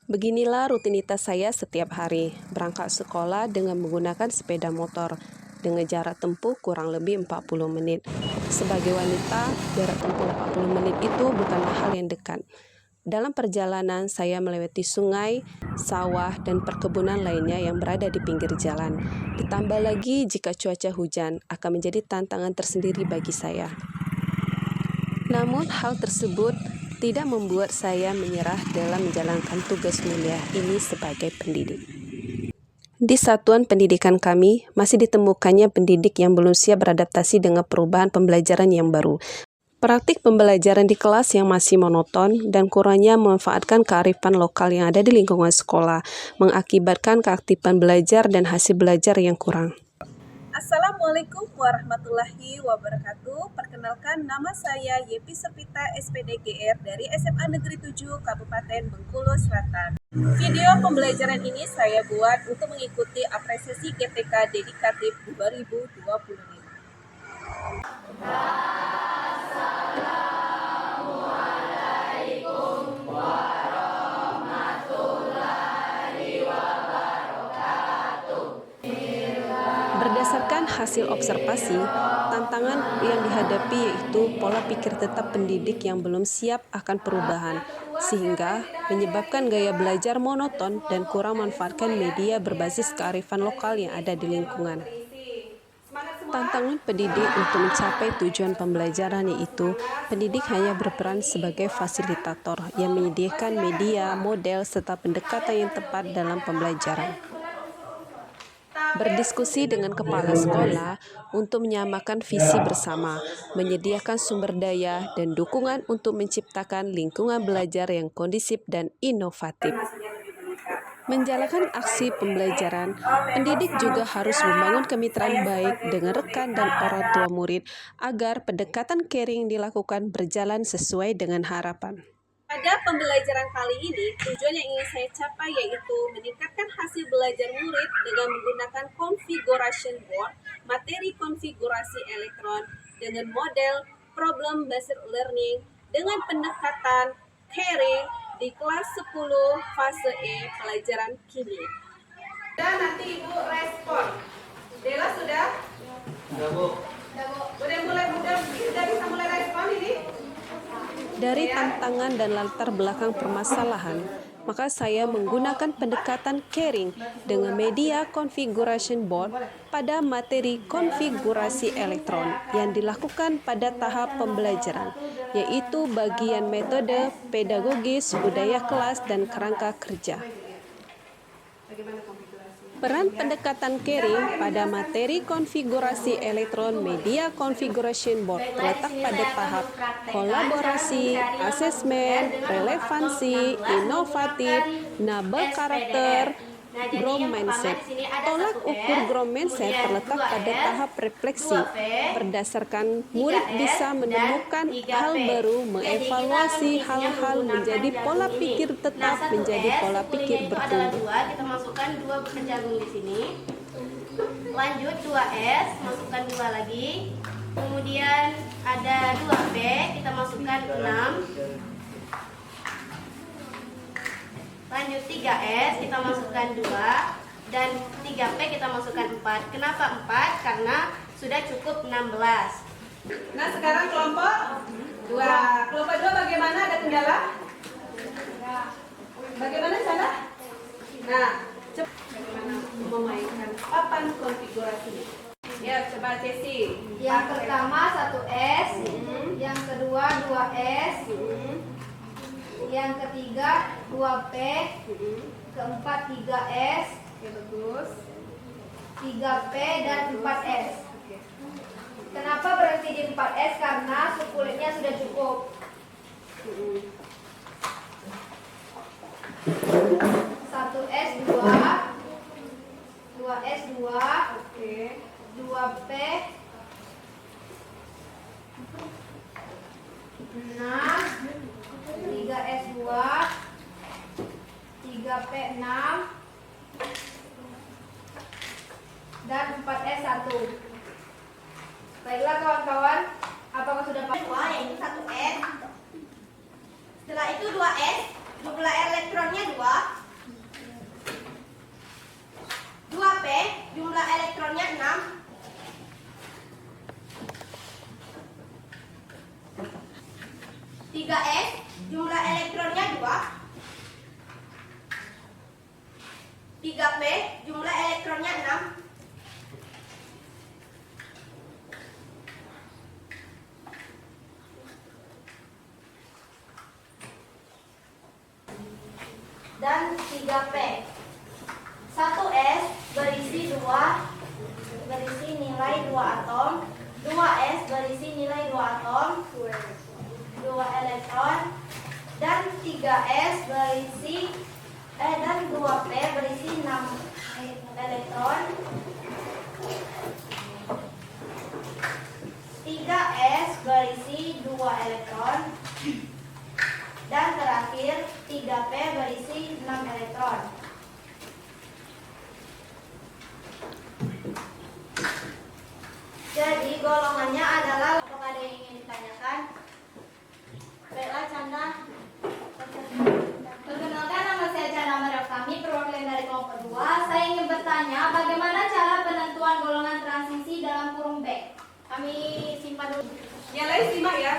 Beginilah rutinitas saya setiap hari, berangkat sekolah dengan menggunakan sepeda motor, dengan jarak tempuh kurang lebih 40 menit. Sebagai wanita, jarak tempuh 40 menit itu bukanlah hal yang dekat. Dalam perjalanan, saya melewati sungai, sawah, dan perkebunan lainnya yang berada di pinggir jalan. Ditambah lagi jika cuaca hujan, akan menjadi tantangan tersendiri bagi saya. Namun, hal tersebut tidak membuat saya menyerah dalam menjalankan tugas mulia ini sebagai pendidik. Di satuan pendidikan kami, masih ditemukannya pendidik yang belum siap beradaptasi dengan perubahan pembelajaran yang baru. Praktik pembelajaran di kelas yang masih monoton dan kurangnya memanfaatkan kearifan lokal yang ada di lingkungan sekolah, mengakibatkan keaktifan belajar dan hasil belajar yang kurang. Assalamualaikum warahmatullahi wabarakatuh. Perkenalkan, nama saya Yepi Sepita SPDGR dari SMA Negeri 7 Kabupaten Bengkulu Selatan. Video pembelajaran ini saya buat untuk mengikuti apresiasi GTK Dedikatif 2025. Berdasarkan hasil observasi, tantangan yang dihadapi yaitu pola pikir tetap pendidik yang belum siap akan perubahan, sehingga menyebabkan gaya belajar monoton dan kurang memanfaatkan media berbasis kearifan lokal yang ada di lingkungan. Tantangan pendidik untuk mencapai tujuan pembelajaran yaitu pendidik hanya berperan sebagai fasilitator yang menyediakan media, model, serta pendekatan yang tepat dalam pembelajaran. Berdiskusi dengan kepala sekolah untuk menyamakan visi bersama, menyediakan sumber daya dan dukungan untuk menciptakan lingkungan belajar yang kondusif dan inovatif. Menjalankan aksi pembelajaran, pendidik juga harus membangun kemitraan baik dengan rekan dan orang tua murid agar pendekatan caring dilakukan berjalan sesuai dengan harapan. Pada pembelajaran kali ini, tujuan yang ingin saya capai yaitu meningkatkan hasil belajar murid dengan menggunakan configuration board, materi konfigurasi elektron, dengan model problem-based learning, dengan pendekatan caring di kelas 10 fase E pelajaran kimia. Dan nanti Ibu respon. Dela sudah? Sudah, Bu. Udah bisa mulai respon ini? Dari tantangan dan latar belakang permasalahan, maka saya menggunakan pendekatan caring dengan media configuration board pada materi konfigurasi elektron yang dilakukan pada tahap pembelajaran, yaitu bagian metode pedagogis, budaya kelas, dan kerangka kerja. Peran pendekatan caring pada materi konfigurasi elektron media configuration board terletak pada tahap kolaborasi, asesmen, relevansi, inovatif, nabel karakter, growth mindset. Tolak ukur growth mindset terletak pada tahap refleksi. Berdasarkan murid bisa menemukan hal baru, mengevaluasi hal-hal menjadi pola pikir tetap menjadi pola pikir bertumbuh. Kita masukkan 2 berjagung di sini. Lanjut 2S, masukkan 2 lagi. Kemudian ada 2P, kita masukkan 6. Lanjut 3S, kita masukkan 2. Dan 3P kita masukkan 4. Kenapa 4? Karena sudah cukup 16. Nah, sekarang kelompok 2. Kelompok 2 bagaimana? Ada kendala? Bagaimana sana? Nah, bagaimana memainkan papan konfigurasinya? Ya, coba Cesi. Yang pertama 1S, yang kedua 2S, yang ketiga 2P, keempat 3S, Oke, bagus. 3P dan 4S. Kenapa berhenti di 4S? Karena sukulitnya sudah cukup. 1S 2, 2S 2, Oke. 2P 6, 3S 2, 3P 6, dan 4S 1. Baiklah kawan-kawan, apakah sudah paham? Yaitu 1S. Setelah itu 2S, jumlah elektronnya 2. 2P jumlah elektronnya 6. 3S jumlah elektronnya 2. 3P jumlah elektronnya 6. Dan 3P. 1S berisi nilai 2 atom. 2S berisi nilai 2 atom, 2 elektron. Dan 3S berisi dan 2P berisi 6 elektron. 3S berisi 2 elektron. Dan terakhir 3P berisi 6 elektron. Jadi golongannya adalah, apakah ada yang ingin ditanyakan? Baiklah, Canda. Perkenalkan, nama saya Canda Maryakami, perwakilan dari kelompok 2. Saya ingin bertanya, bagaimana cara penentuan golongan transisi dalam kurung B? Kami simpan dulu. Yang lain simak ya.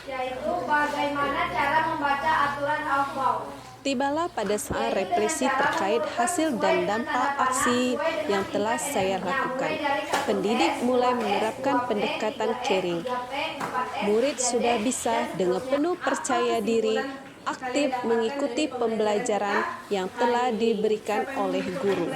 Yaitu bagaimana cara membaca aturan Aufbau. Tibalah pada saat refleksi terkait hasil dan dampak aksi yang telah saya lakukan. Pendidik mulai menerapkan pendekatan caring. Murid sudah bisa dengan penuh percaya diri aktif mengikuti pembelajaran yang telah diberikan oleh guru.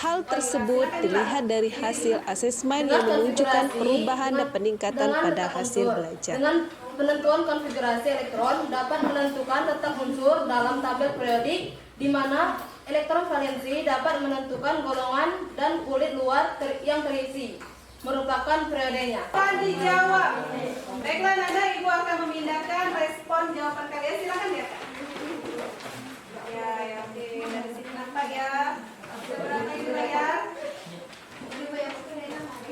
Hal tersebut dilihat dari hasil asesmen yang menunjukkan perubahan dan peningkatan pada hasil belajar. Dengan penentuan konfigurasi elektron dapat menentukan letak unsur dalam tabel periodik, di mana elektron valensi dapat menentukan golongan dan kulit luar yang terisi, merupakan periodenya. Akan dijawab. Baiklah Nanda, Ibu akan memindahkan respon jawaban kalian. Silakan ya Kak. Ya, oke. Dari sini nampak ya. Seberapa Ibu ya?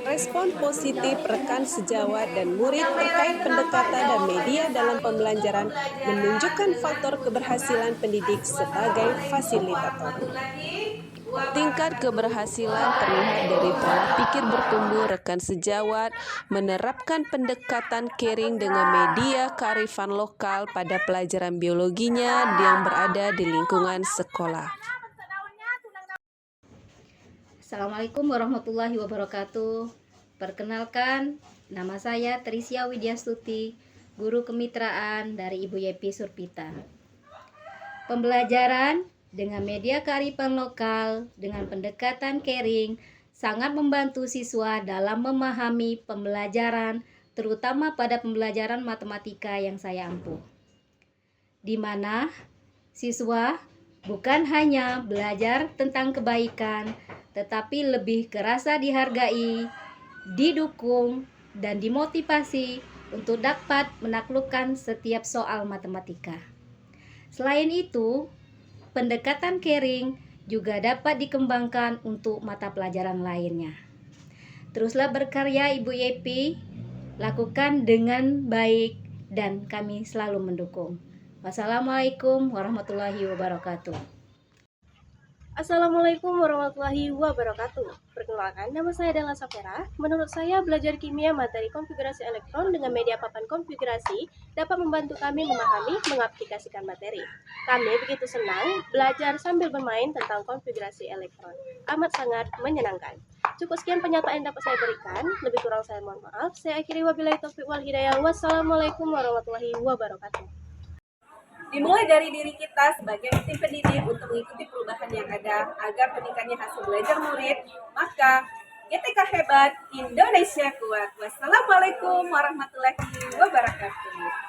Respon positif rekan sejawat dan murid terkait pendekatan dan media dalam pembelajaran menunjukkan faktor keberhasilan pendidik sebagai fasilitator. Tingkat keberhasilan terlihat dari pola pikir bertumbuh rekan sejawat menerapkan pendekatan caring dengan media kearifan lokal pada pelajaran biologinya yang berada di lingkungan sekolah. Assalamualaikum warahmatullahi wabarakatuh. Perkenalkan, nama saya Trisya Widyastuti, guru kemitraan dari Ibu Yepi Surpita. Pembelajaran dengan media kearifan lokal dengan pendekatan caring sangat membantu siswa dalam memahami pembelajaran, terutama pada pembelajaran matematika yang saya ampuh. Di mana siswa bukan hanya belajar tentang kebaikan, tetapi lebih kerasa dihargai, didukung, dan dimotivasi untuk dapat menaklukkan setiap soal matematika. Selain itu, pendekatan caring juga dapat dikembangkan untuk mata pelajaran lainnya. Teruslah berkarya Ibu Yepi, lakukan dengan baik dan kami selalu mendukung. Wassalamualaikum warahmatullahi wabarakatuh. Assalamualaikum warahmatullahi wabarakatuh. Perkenalkan, nama saya Della Safera. Menurut saya, belajar kimia materi konfigurasi elektron dengan media papan konfigurasi dapat membantu kami memahami, mengaplikasikan materi. Kami begitu senang belajar sambil bermain tentang konfigurasi elektron. Amat sangat menyenangkan. Cukup sekian pernyataan yang dapat saya berikan. Lebih kurang saya mohon maaf. Saya akhiri wabillahi taufiq wal hidayah. Wassalamualaikum warahmatullahi wabarakatuh. Dimulai dari diri kita sebagai tim pendidik untuk mengikuti perubahan yang ada agar meningkatnya hasil belajar murid, maka GTK hebat, Indonesia kuat. Wassalamualaikum warahmatullahi wabarakatuh.